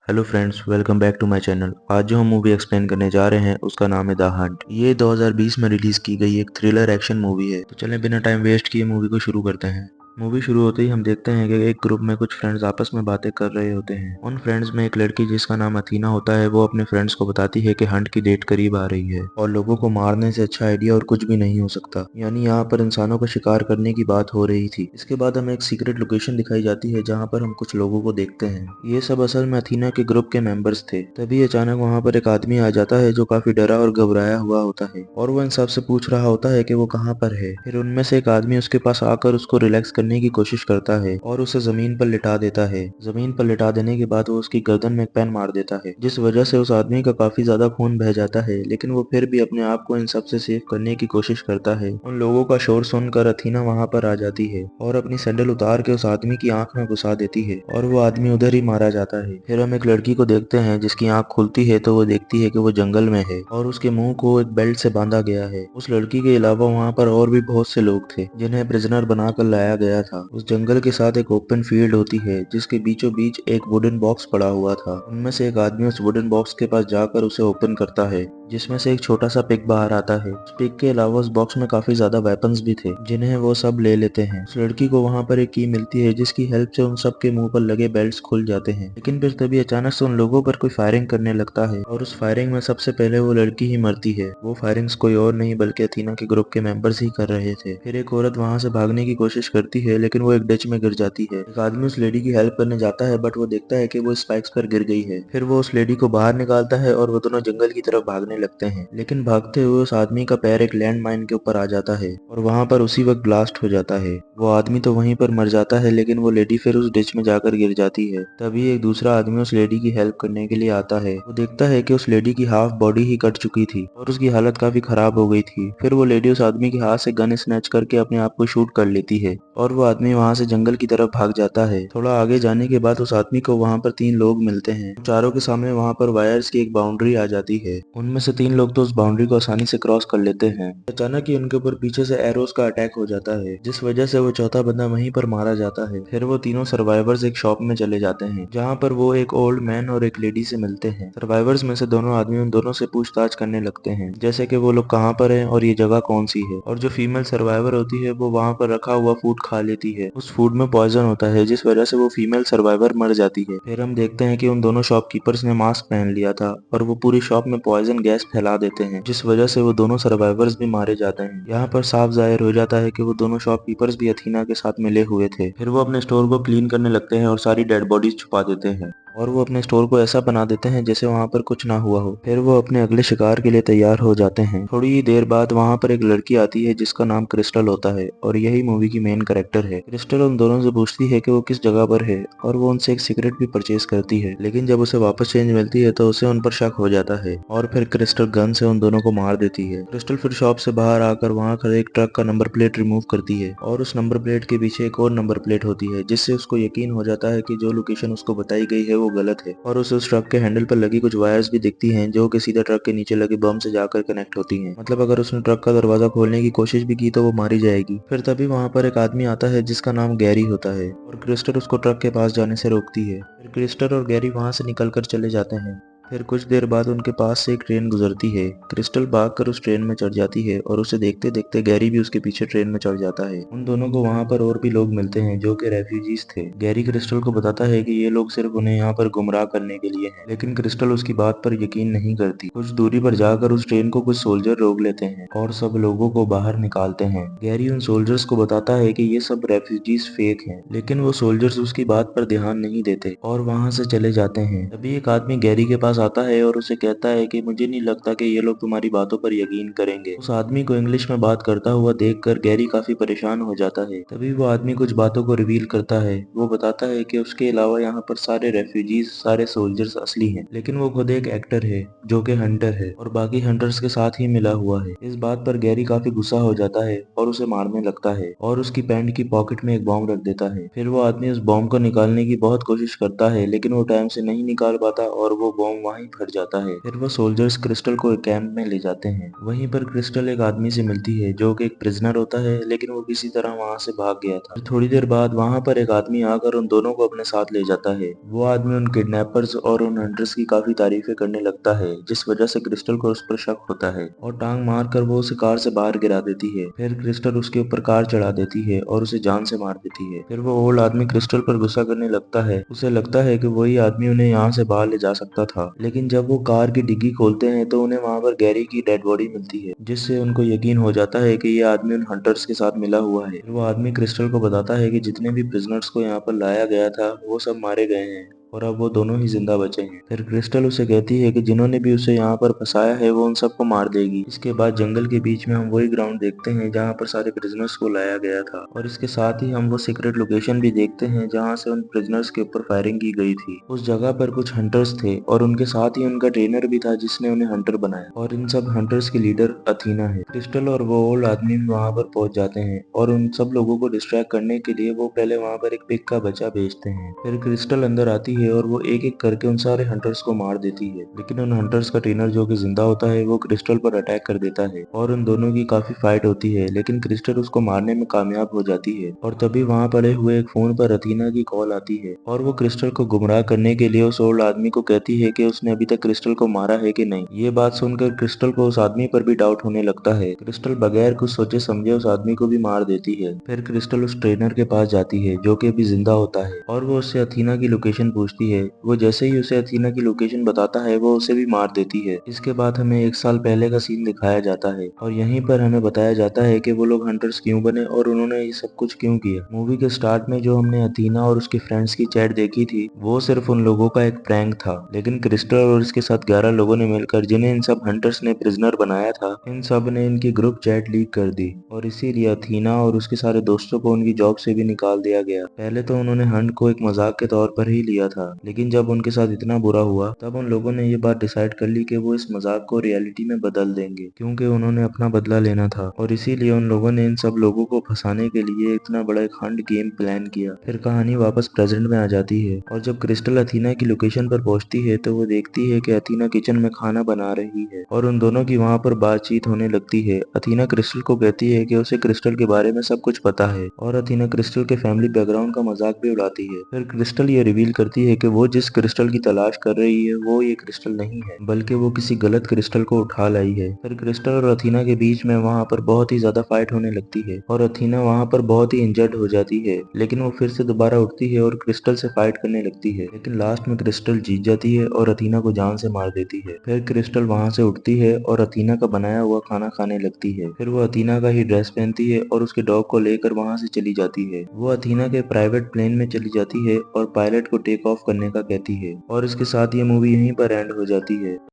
Hello friends, welcome back to my channel. आज जो हम मूवी एक्सप्लेन करने जा रहे हैं उसका नाम है द हंट। ये 2020 में रिलीज की गई एक थ्रिलर एक्शन मूवी है। तो चलें बिना टाइम वेस्ट किए मूवी को शुरू करते हैं। मूवी शुरू होते ही हम देखते हैं कि एक ग्रुप में कुछ फ्रेंड्स आपस में बातें कर रहे होते हैं। उन फ्रेंड्स में एक लड़की जिसका नाम अथीना होता है वो अपने फ्रेंड्स को बताती है कि हंट की डेट करीब आ रही है और लोगों को मारने से अच्छा आइडिया और कुछ भी नहीं हो सकता। यानी यहाँ पर इंसानों का शिकार करने की बात हो रही थी। इसके बाद हमें एक सीक्रेट लोकेशन दिखाई जाती है जहाँ पर हम कुछ लोगों को देखते हैं। ये सब असल में अथीना के ग्रुप के मेंबर्स थे। तभी अचानक वहाँ पर एक आदमी आ जाता है जो काफी डरा और घबराया हुआ होता है और वो इन सबसे पूछ रहा होता है कि वो कहाँ पर है। फिर उनमें से एक आदमी उसके पास आकर उसको रिलैक्स करने की कोशिश करता है और उसे जमीन पर लिटा देता है। जमीन पर लिटा देने के बाद वो उसकी गर्दन में एक पेन मार देता है जिस वजह से उस आदमी का काफी ज्यादा खून बह जाता है, लेकिन वो फिर भी अपने आप को इन सब से सेव करने की कोशिश करता है। उन लोगों का शोर सुनकर अथीना वहाँ पर आ जाती है और अपनी सैंडल उतार के उस आदमी की आंख में घुसा देती है और वो आदमी उधर ही मारा जाता है। फिर हम एक लड़की को देखते हैं जिसकी आंख खुलती है तो वो देखती है कि वो जंगल में है और उसके मुंह को एक बेल्ट से बांधा गया है। उस लड़की के अलावा वहाँ पर और भी बहुत से लोग थे जिन्हें प्रिजनर बनाकर लाया गया था। उस जंगल के साथ एक ओपन फील्ड होती है जिसके बीचों बीच एक वुडन बॉक्स पड़ा हुआ था। उनमें से एक आदमी उस वुडन बॉक्स के पास जाकर उसे ओपन करता है जिसमें से एक छोटा सा पिग बाहर आता है। उस पिग के अलावा उस बॉक्स में काफी ज्यादा वेपन्स भी थे जिन्हें वो सब ले लेते हैं। उस लड़की को वहाँ पर एक की मिलती है जिसकी हेल्प से उन सब के मुंह पर लगे बेल्ट्स खुल जाते हैं, लेकिन फिर तभी अचानक से उन लोगों पर कोई फायरिंग करने लगता है और उस फायरिंग में सबसे पहले वो लड़की ही मरती है। वो फायरिंग्स कोई और नहीं बल्कि अथीना के ग्रुप के मेंबर्स ही कर रहे थे। फिर एक औरत वहाँ से भागने की कोशिश करती है लेकिन वो एक डिच में गिर जाती है। एक आदमी उस लेडी की हेल्प करने जाता है बट वो देखता है कि वो स्पाइक्स पर गिर गई है। फिर वो उस लेडी को बाहर निकालता है और वो दोनों जंगल की तरफ भागने लगते हैं, लेकिन भागते हुए उस आदमी का पैर एक लैंड माइन के ऊपर आ जाता है और वहाँ पर उसी वक्त ब्लास्ट हो जाता है। वो आदमी तो वहीं पर मर जाता है लेकिन वो लेडी फिर उस डिच में जाकर गिर जाती है। तभी एक दूसरा आदमी उस लेडी की हेल्प करने के लिए आता है। वो देखता है कि उस लेडी की हाफ बॉडी ही कट चुकी थी और उसकी हालत काफी खराब हो गई थी। फिर वो लेडी उस आदमी के हाथ से गन स्नैच करके अपने आप को शूट कर लेती है और वो आदमी वहाँ से जंगल की तरफ भाग जाता है। थोड़ा आगे जाने के बाद उस आदमी को वहाँ पर 3 लोग मिलते हैं। चारों के सामने वहाँ पर वायर्स की एक बाउंड्री आ जाती है। उनमें से 3 लोग तो उस बाउंड्री को आसानी से क्रॉस कर लेते हैं। अचानक ही उनके ऊपर पीछे से एरोस का अटैक हो जाता है जिस वजह से वो चौथा बंदा वहीं पर मारा जाता है। फिर वो तीनों सर्वाइवर्स एक शॉप में चले जाते हैं जहाँ पर वो एक ओल्ड मैन और एक लेडी से मिलते हैं। सर्वाइवर्स में से दोनों आदमी उन दोनों से पूछताछ करने लगते हैं, जैसे कि वो लोग कहाँ पर हैं और ये जगह कौन सी है। और जो फीमेल सर्वाइवर होती है वो वहाँ पर रखा हुआ फूड खा लेती है। उस फूड में पॉइजन होता है जिस वजह से वो फीमेल सर्वाइवर मर जाती है। फिर हम देखते हैं कि उन दोनों शॉपकीपर्स ने मास्क पहन लिया था और वो पूरी शॉप में पॉइजन गैस फैला देते हैं जिस वजह से वो दोनों सर्वाइवर्स भी मारे जाते हैं। यहाँ पर साफ जाहिर हो जाता है कि वो दोनों शॉपकीपर्स भी अथीना के साथ मिले हुए थे। फिर वो अपने स्टोर को क्लीन करने लगते हैं और सारी डेड बॉडीज छुपा देते हैं और वो अपने स्टोर को ऐसा बना देते हैं जैसे वहाँ पर कुछ ना हुआ हो। फिर वो अपने अगले शिकार के लिए तैयार हो जाते हैं। थोड़ी ही देर बाद वहाँ पर एक लड़की आती है जिसका नाम क्रिस्टल होता है और यही मूवी की मेन कैरेक्टर है। क्रिस्टल उन दोनों से पूछती है कि वो किस जगह पर है और वो उनसे एक सिगरेट भी परचेज करती है, लेकिन जब उसे वापस चेंज मिलती है तो उसे उन पर शक हो जाता है और फिर क्रिस्टल गन से उन दोनों को मार देती है। क्रिस्टल फिर शॉप से बाहर आकर वहाँ खड़े एक ट्रक का नंबर प्लेट रिमूव करती है और उस नंबर प्लेट के पीछे एक और नंबर प्लेट होती है जिससे उसको यकीन हो जाता है कि जो लोकेशन उसको बताई गई है वो गलत है। और उसे उस ट्रक के हैंडल पर लगी कुछ वायर्स भी दिखती हैं जो कि सीधा ट्रक के नीचे लगे बम से जाकर कनेक्ट होती हैं। मतलब अगर उसने ट्रक का दरवाजा खोलने की कोशिश भी की तो वो मारी जाएगी। फिर तभी वहाँ पर एक आदमी आता है जिसका नाम गैरी होता है और क्रिस्टल उसको ट्रक के पास जाने से रोकती है। फिर क्रिस्टल और गैरी वहाँ से निकलकर चले जाते हैं। फिर कुछ देर बाद उनके पास से एक ट्रेन गुजरती है। क्रिस्टल भागकर उस ट्रेन में चढ़ जाती है और उसे देखते देखते गैरी भी उसके पीछे ट्रेन में चढ़ जाता है। उन दोनों को वहाँ पर और भी लोग मिलते हैं जो कि रेफ्यूजीज थे। गैरी क्रिस्टल को बताता है कि ये लोग सिर्फ उन्हें यहाँ पर गुमराह करने के लिए हैं, लेकिन क्रिस्टल उसकी बात पर यकीन नहीं करती। कुछ दूरी पर जाकर उस ट्रेन को कुछ सोल्जर रोक लेते हैं और सब लोगों को बाहर निकालते हैं। गैरी उन सोल्जर्स को बताता है कि ये सब रेफ्यूजीज फेक हैं, लेकिन वो सोल्जर्स उसकी बात पर ध्यान नहीं देते और वहाँ से चले जाते हैं। तभी एक आदमी गैरी के पास आता है और उसे कहता है कि मुझे नहीं लगता कि ये लोग तुम्हारी बातों पर यकीन करेंगे। उस आदमी को इंग्लिश में बात करता हुआ देखकर गैरी काफी परेशान हो जाता है। तभी वो आदमी कुछ बातों को रिवील करता है। वो बताता है कि उसके अलावा यहाँ पर सारे रेफ्यूजीज, सारे सोल्जर्स असली हैं, लेकिन वो खुद एक एक्टर है जो कि हंटर है और बाकी हंटर्स के साथ ही मिला हुआ है। इस बात पर गैरी काफी गुस्सा हो जाता है और उसे मारने लगता है और उसकी पैंट की पॉकेट में एक बॉम्ब रख देता है। फिर वो आदमी उस बॉम्ब को निकालने की बहुत कोशिश करता है लेकिन वो टाइम से नहीं निकाल पाता और वो बॉम्ब वहीं फट जाता है। फिर वो सोल्जर्स क्रिस्टल को एक कैंप में ले जाते हैं। वहीं पर क्रिस्टल एक आदमी से मिलती है जो कि एक प्रिजनर होता है, लेकिन वो किसी तरह वहाँ से भाग गया था। थोड़ी देर बाद वहाँ पर एक आदमी आकर उन दोनों को अपने साथ ले जाता है। वो आदमी उन किडनैपर्स और उन हंटर्स की काफी तारीफें करने लगता है, जिस वजह से क्रिस्टल को उस पर शक होता है और टांग मारकर वो उसे कार से बाहर गिरा देती है। फिर क्रिस्टल उसके ऊपर कार चढ़ा देती है और उसे जान से मार देती है। फिर वो ओल्ड आदमी क्रिस्टल पर गुस्सा करने लगता है। उसे लगता है कि वही आदमी उन्हें यहाँ से बाहर ले जा सकता था, लेकिन जब वो कार की डिग्गी खोलते हैं तो उन्हें वहाँ पर गैरी की डेड बॉडी मिलती है, जिससे उनको यकीन हो जाता है कि ये आदमी उन हंटर्स के साथ मिला हुआ है। फिर वो आदमी क्रिस्टल को बताता है कि जितने भी प्रिजनर्स को यहाँ पर लाया गया था वो सब मारे गए हैं और अब वो दोनों ही जिंदा बचे हैं। फिर क्रिस्टल उसे कहती है कि जिन्होंने भी उसे यहाँ पर फंसाया है वो उन सबको मार देगी। इसके बाद जंगल के बीच में हम वही ग्राउंड देखते हैं जहाँ पर सारे प्रिजनर्स को लाया गया था, और इसके साथ ही हम वो सीक्रेट लोकेशन भी देखते हैं जहाँ से उन प्रिजनर्स के ऊपर फायरिंग की गई थी। उस जगह पर कुछ हंटर्स थे और उनके साथ ही उनका ट्रेनर भी था जिसने उन्हें हंटर बनाया, और इन सब हंटर्स की लीडर अथीना है। क्रिस्टल और वो ओल्ड आदमी वहाँ पर पहुंच जाते हैं और उन सब लोगों को डिस्ट्रैक्ट करने के लिए वो पहले वहाँ पर एक पिग का बच्चा भेजते हैं। फिर क्रिस्टल अंदर आती है और वो एक एक करके उन सारे हंटर्स को मार देती है, लेकिन उन हंटर्स का ट्रेनर जो कि जिंदा होता है वो क्रिस्टल पर अटैक कर देता है और उन दोनों की काफी फाइट होती है, लेकिन क्रिस्टल उसको मारने में कामयाब हो जाती है। और तभी वहाँ पड़े हुए एक फोन पर अथीना की कॉल आती है और वो क्रिस्टल को गुमराह करने के लिए उस ओल्ड आदमी को कहती है कि उसने अभी तक क्रिस्टल को मारा है कि नहीं। ये बात सुनकर क्रिस्टल को उस आदमी पर भी डाउट होने लगता है। क्रिस्टल बगैर कुछ सोचे समझे उस आदमी को भी मार देती है। फिर क्रिस्टल उस ट्रेनर के पास जाती है जो कि अभी जिंदा होता है और वो उससे अथीना की लोकेशन पूछती है। वो जैसे ही उसे अथीना की लोकेशन बताता है वो उसे भी मार देती है। इसके बाद हमें एक साल पहले का सीन दिखाया जाता है और यहीं पर हमें बताया जाता है कि वो लोग हंटर्स क्यों बने और उन्होंने ये सब कुछ क्यों किया। मूवी के स्टार्ट में जो हमने अथीना और उसके फ्रेंड्स की चैट देखी थी वो सिर्फ उन लोगों का एक प्रैंक था, लेकिन क्रिस्टल और इसके साथ 11 लोगों ने मिलकर जिन्हें इन सब हंटर्स ने प्रिजनर बनाया था, इन सब ने इनकी ग्रुप चैट लीक कर दी और इसीलिए अथीना और उसके सारे दोस्तों को उनकी जॉब से भी निकाल दिया गया। पहले तो उन्होंने हंट को एक मजाक के तौर पर ही लिया था, लेकिन जब उनके साथ इतना बुरा हुआ तब उन लोगों ने ये बात डिसाइड कर ली कि वो इस मजाक को रियलिटी में बदल देंगे, क्योंकि उन्होंने अपना बदला लेना था और इसीलिए उन लोगों ने इन सब लोगों को फंसाने के लिए इतना बड़ा एक हंट गेम प्लान किया। फिर कहानी वापस प्रेजेंट में आ जाती है और जब क्रिस्टल अथीना की लोकेशन पर पहुंचती है तो वो देखती है कि अथीना किचन में खाना बना रही है और उन दोनों की वहाँ पर बातचीत होने लगती है। अथीना क्रिस्टल को कहती है कि उसे क्रिस्टल के बारे में सब कुछ पता है और अथीना क्रिस्टल के फैमिली बैकग्राउंड का मजाक भी उड़ाती है। फिर क्रिस्टल ये रिवील करती है कि वो जिस क्रिस्टल की तलाश कर रही है वो ये क्रिस्टल नहीं है, बल्कि वो किसी गलत क्रिस्टल को उठा लाई है। फिर क्रिस्टल और अथीना के बीच में वहाँ पर बहुत ही ज्यादा फाइट होने लगती है और अथीना वहाँ पर बहुत ही इंजर्ड हो जाती है, लेकिन वो फिर से दोबारा उठती है और क्रिस्टल से फाइट करने लगती है, लेकिन लास्ट में क्रिस्टल जीत जाती है और अथीना को जान से मार देती है। फिर क्रिस्टल वहाँ से उठती है और अथीना का बनाया हुआ खाना खाने लगती है। फिर वो अथीना का ही ड्रेस पहनती है और उसके डॉग को लेकर वहाँ से चली जाती है। वो अथीना के प्राइवेट प्लेन में चली जाती है और पायलट को टेक ऑफ करने का कहती है और इसके साथ ये मूवी यहीं पर एंड हो जाती है।